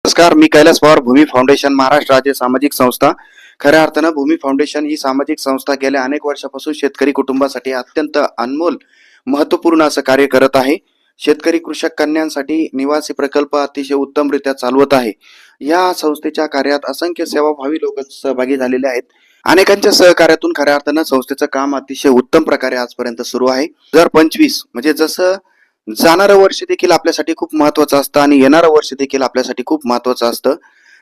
नमस्कार, मी कैलास पवार. भूमी फाउंडेशन महाराष्ट्र राज्य सामाजिक संस्था. खऱ्या अर्थानं भूमी फाउंडेशन ही सामाजिक संस्था गेल्या अनेक वर्षापासून शेतकरी कुटुंबासाठी अत्यंत अनमोल महत्वपूर्ण असं कार्य करत आहे. शेतकरी कृषक कन्यांसाठी निवासी प्रकल्प अतिशय उत्तमरित्या चालवत आहे. या संस्थेच्या कार्यात असंख्य सेवाभावी लोक सहभागी झालेले आहेत. अनेकांच्या सहकार्यातून खऱ्या अर्थानं संस्थेचं काम अतिशय उत्तम प्रकारे आजपर्यंत सुरू आहे. 2025 म्हणजे जसं जाणारं वर्ष देखील आपल्यासाठी खूप महत्वाचं असतं आणि येणारं वर्ष देखील आपल्यासाठी खूप महत्वाचं असतं.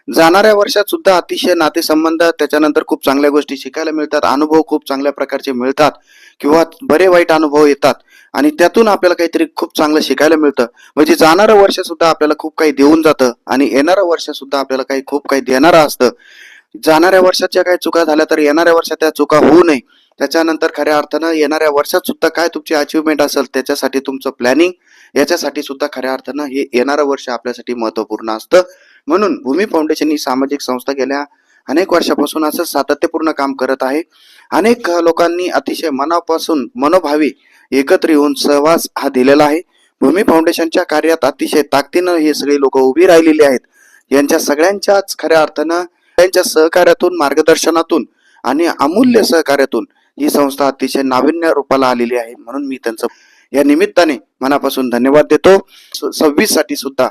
जाणाऱ्या वर्षात सुद्धा अतिशय नातेसंबंध, त्याच्यानंतर खूप चांगल्या गोष्टी शिकायला मिळतात, अनुभव खूप चांगल्या प्रकारचे मिळतात किंवा बरे वाईट अनुभव येतात आणि त्यातून आपल्याला काहीतरी खूप चांगलं शिकायला मिळतं. म्हणजे जाणारं वर्ष सुद्धा आपल्याला खूप काही देऊन जातं आणि येणारं वर्ष सुद्धा आपल्याला खूप काही देणारं असतं. जाणाऱ्या वर्षात ज्या काही चुका झाल्या तर येणाऱ्या वर्षात त्या चुका होऊ नये. त्याच्यानंतर खऱ्या अर्थानं येणाऱ्या वर्षात सुद्धा काय तुमची अचिव्हमेंट असेल त्याच्यासाठी तुमचं प्लॅनिंग, याच्यासाठी सुद्धा खऱ्या अर्थानं हे येणारं वर्ष आपल्यासाठी महत्वपूर्ण असतं. म्हणून भूमी फाउंडेशन ही सामाजिक संस्था गेल्या अनेक वर्षापासून असं सातत्यपूर्ण काम करत आहे. अनेक लोकांनी अतिशय मनापासून मनोभावी एकत्र येऊन सहवास हा दिलेला आहे. भूमी फाउंडेशनच्या कार्यात अतिशय ताकदीनं हे सगळे लोक उभी राहिलेली आहेत. यांच्या सगळ्यांच्याच खऱ्या अर्थानं त्यांच्या सहकार्यातून, मार्गदर्शनातून आणि अमूल्य सहकार्यातून ही संस्था अतिशय नाविन्य रूपाला आलेली आहे. म्हणून मी त्यांचं या निमित्ताने मनापासून धन्यवाद देतो. 26 साठी सुद्धा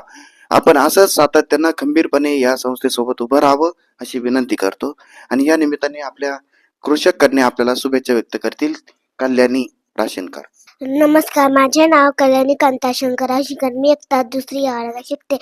आपण असंच सातत्यानं खंबीरपणे या संस्थेसोबत उभं राहावं अशी विनंती करतो. आणि या निमित्ताने आपल्या कृषक कन्या आपल्याला शुभेच्छा व्यक्त करतील. कल्याणी राशीनकर. नमस्कार, माझे नाव कल्याणी कांता शंकर राशीकर. मी इयत्ता दुसरी वर्गात शिकते.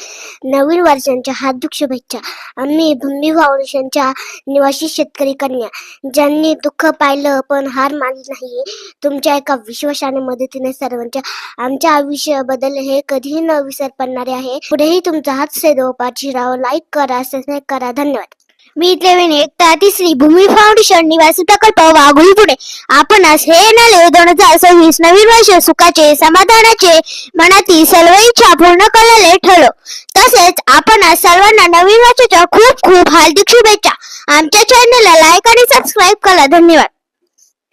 नवीन वर्षांच्या हार्दिक शुभेच्छा. आम्ही भूमी फाउंडेशनच्या निवासी शेतकरी कन्या, ज्यांनी दुःख पाहिलं पण हार मानली नाही. तुमच्या एका विश्वासाने मदतीने सर्वांच्या आमच्या आयुष्याबद्दल हे कधीही न विसर पडणारे आहे. पुढेही तुमचा हात सदैव राव. लाईक करा, सबस्क्राईब करा. धन्यवाद. मी इथले एकता तिसरी भूमी फाउंडेशन निवासी प्रकल्प वाघोली पुणे. आपण आज हे येणारे 2026 नवीन वर्ष सुखाचे, समाधानाचे, मनातील सर्व इच्छा पूर्ण करायला ठरलो. तसेच आपण आज सर्वांना नवीन वर्षाच्या खूप खूप हार्दिक शुभेच्छा. आमच्या चॅनलला लाईक आणि सबस्क्राईब करा. धन्यवाद.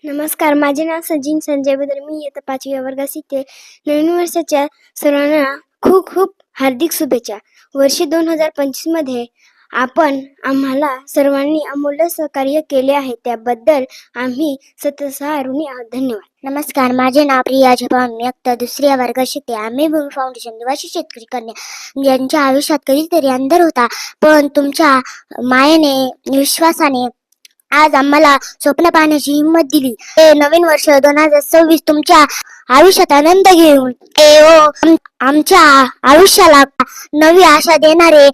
नमस्कार, माझे नाव सचिन संजय बद्र. मी इयत्ता 5वी वर्गात शिकते. नवीन वर्षाच्या सर्वांना खूप खूप हार्दिक शुभेच्छा. वर्ष 2025 मध्ये आपण आम्हाला सर्वांनी अमूल्य सहकार्य केले आहे, त्याबद्दल आम्ही सततः ऋणी आहोत. धन्यवाद. नमस्कार, माझे नाव प्रिया जपान. मी इयत्ता दुसऱ्या वर्गात शिकते. आम्ही भूमी फाउंडेशन निवासी शेतकरी कन्या, यांच्या आयुष्यात कधीतरी अंधार होता, पण तुमच्या मायेने, विश्वासाने आज आम्हाला स्वप्न पाहण्याची हिंमत दिली. हे नवीन वर्ष 2026 तुमच्या आयुष्यात आनंद घेऊन आमच्या आयुष्याला नवी आशा देणारे